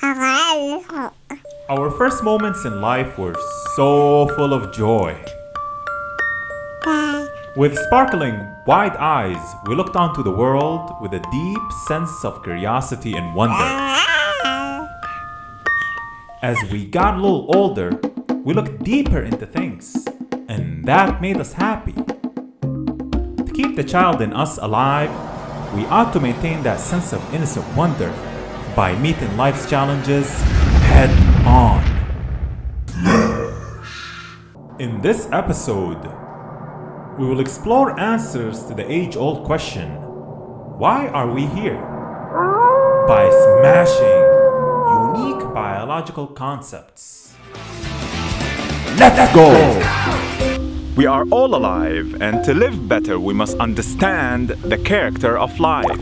Our first moments in life were so full of joy. With sparkling, wide eyes, we looked onto the world with a deep sense of curiosity and wonder. As we got a little older, we looked deeper into things, and that made us happy. To keep the child in us alive, we ought to maintain that sense of innocent wonder by meeting life's challenges head on. In this episode, we will explore answers to the age-old question, why are we here? By smashing unique biological concepts. Let's go! We are all alive, and to live better, we must understand the character of life.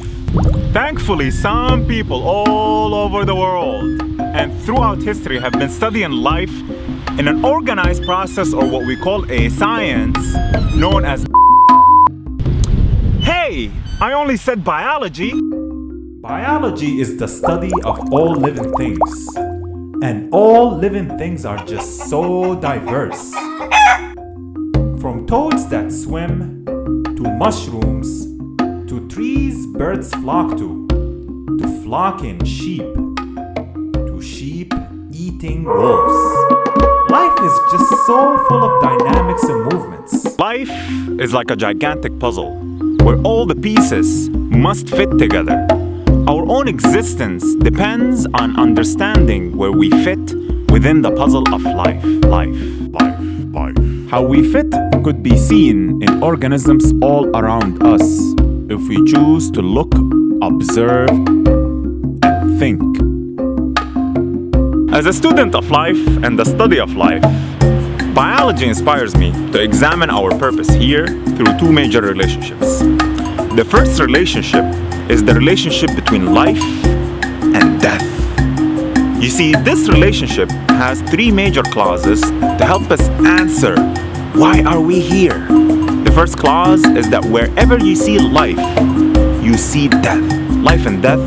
Thankfully, some people all over the world and throughout history have been studying life in an organized process, or what we call a science, known as. Hey, I only said biology. Biology is the study of all living things. And all living things are just so diverse. From toads that swim, to mushrooms, to trees birds flock to flocking sheep, to sheep eating wolves. Life is just so full of dynamics and movements. Life is like a gigantic puzzle where all the pieces must fit together. Our own existence depends on understanding where we fit within the puzzle of life. How we fit could be seen in organisms all around us if we choose to look, observe, and think. As a student of life and the study of life, biology inspires me to examine our purpose here through two major relationships. The first relationship is the relationship between life and death. You see, this relationship has three major clauses to help us answer, why are we here? The first clause is that wherever you see life, you see death. Life and death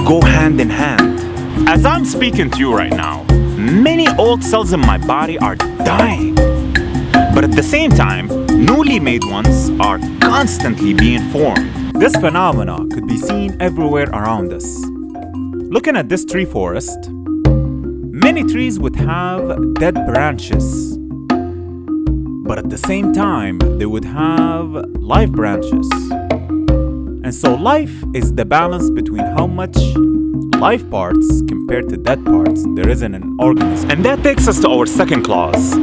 go hand in hand. As I'm speaking to you right now, many old cells in my body are dying. But at the same time, newly made ones are constantly being formed. This phenomena could be seen everywhere around us. Looking at this tree forest, many trees would have dead branches. But at the same time, they would have live branches. And so life is the balance between how much life parts compared to dead parts there is in an organism. And that takes us to our second clause,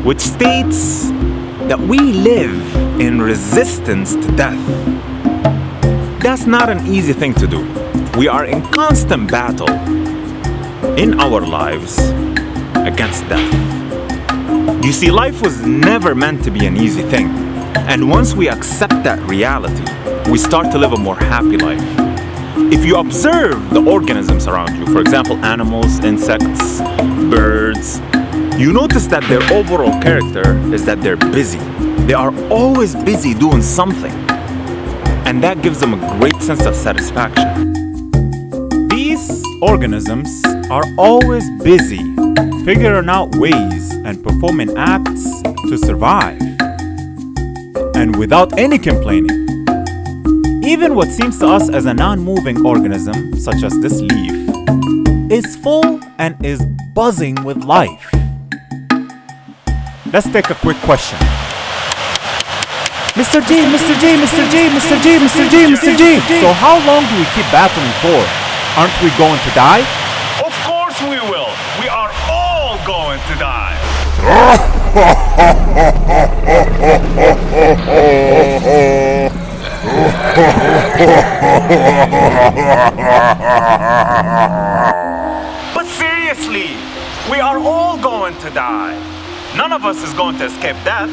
which states that we live in resistance to death. That's not an easy thing to do. We are in constant battle in our lives against death. You see, life was never meant to be an easy thing. And once we accept that reality, we start to live a more happy life. If you observe the organisms around you, for example, animals, insects, birds, you notice that their overall character is that they're busy. They are always busy doing something. And that gives them a great sense of satisfaction. These organisms are always busy, figuring out ways and performing acts to survive. And without any complaining. Even what seems to us as a non-moving organism, such as this leaf, is full and is buzzing with life. Let's take a quick question. Mr. G, Mr. G, Mr. G, Mr. G, Mr. G, Mr. G. So how long do we keep battling for? Aren't we going to die? Of course we will. We are all going to die. But seriously, we are all going to die. None of us is going to escape death.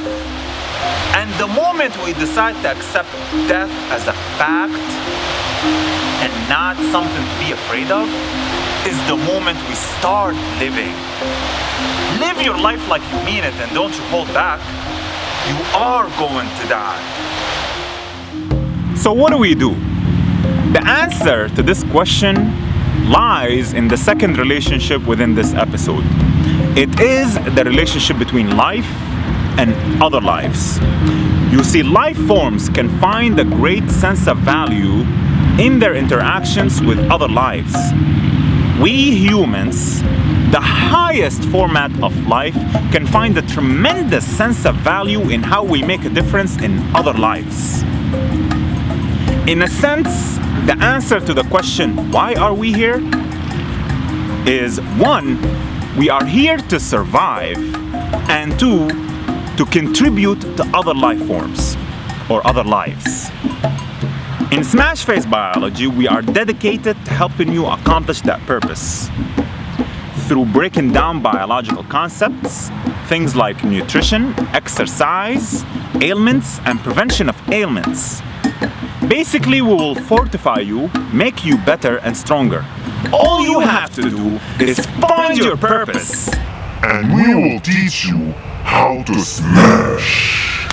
And the moment we decide to accept death as a fact and not something to be afraid of, is the moment we start living. Live your life like you mean it and don't you hold back. You are going to die. So what do we do? The answer to this question lies in the second relationship within this episode. It is the relationship between life and other lives. You see, life forms can find a great sense of value in their interactions with other lives. We humans, the highest format of life, can find a tremendous sense of value in how we make a difference in other lives. In a sense, the answer to the question, why are we here? Is 1, we are here to survive, and 2, to contribute to other life forms or other lives. In SMASHFace Biology, we are dedicated to helping you accomplish that purpose through breaking down biological concepts, things like nutrition, exercise, ailments, and prevention of ailments. Basically, we will fortify you, make you better and stronger. All you have to do is find your purpose. And we will teach you how to smash.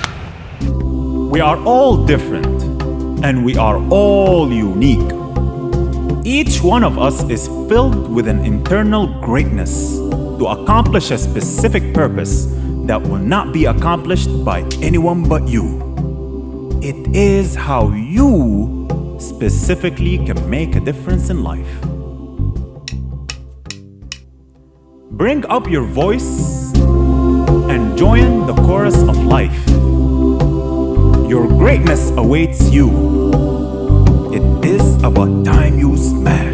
We are all different, and we are all unique. Each one of us is filled with an internal greatness to accomplish a specific purpose that will not be accomplished by anyone but you. It is how you specifically can make a difference in life. Bring up your voice and join the chorus of life. Your greatness awaits you. It is about time you smash.